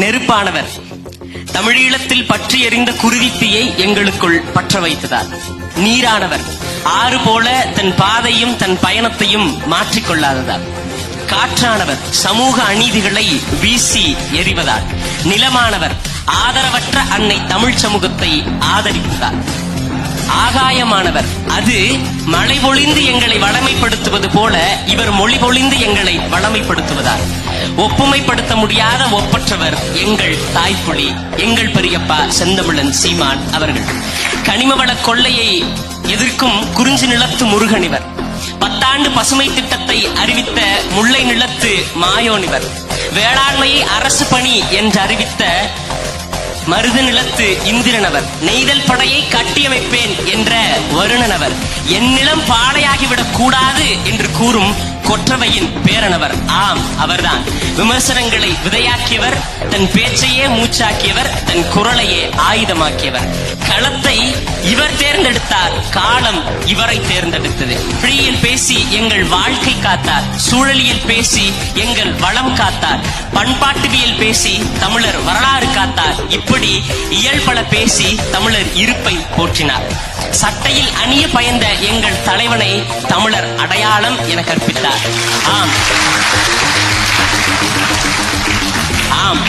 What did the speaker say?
நெருப்பானவர். தமிழீழத்தில் பற்றி எறிந்த குருதித்தீயை எங்களுக்குள் பற்ற வைத்ததார். நீரானவர். ஆறு போல தன் பாதையும் தன் பயணத்தையும் மாற்றிக்கொள்ளாததார். காற்றானவர். சமூக அநீதிகளை வீசி எறிவதால். நிலமானவர். ஆதரவற்ற அன்னை தமிழ் சமூகத்தை ஆதரிப்பதால். ஆகாயமானவர். அது மழை பொழிந்து எங்களை வளமைப்படுத்துவது போல இவர் மொழி பொழிந்து எங்களை வளமைப்படுத்துவதால். ஒப்புமைப்படுத்த முடியாத ஒப்பற்றவர் எங்கள் தாய்ப்புலி, எங்கள் பெரியப்பா செந்தமிழன் சீமான் அவர்கள். கனிமவள கொள்ளையை எதிர்க்கும் குறிஞ்சி நிலத்து முருகனிவர். 10 ஆண்டு பசுமை திட்டத்தை அறிவித்த முல்லை நிலத்து மாயோனிவர். வேளாண்மையை அரசு பணி என்று அறிவித்த மருது நிலத்து இந்திரனவர். நெய்தல் படையை கட்டியமைப்பேன் என்ற வருணனவர். என் நிலம் பாடையாகிவிடக் கூடாது என்று கூறும் கொற்றவையின் பேரனவர். ஆம், அவர்தான். விமர்சனங்களை விதையாக்கியவர், தன் பேச்சையே மூச்சாக்கியவர், தன் குரலையே ஆயுதமாக்கியவர். களத்தை இவர் தேர்ந்தெடுத்தார், காலம் இவரை தேர்ந்தெடுத்தது. பிழியில் பேசி எங்கள் வாழ்க்கை காத்தார், சூழலியல் பேசி எங்கள் வளம் காத்தார், பண்பாட்டுவியல் பேசி தமிழர் வரலாறு காத்தார். இப்படி இயல்பல பேசி தமிழர் இருப்பை போற்றினார். சட்டையில் அணிய பயந்த எங்கள் தலைவனை தமிழர் அடையாளம் என கற்பித்தார். ஆம்,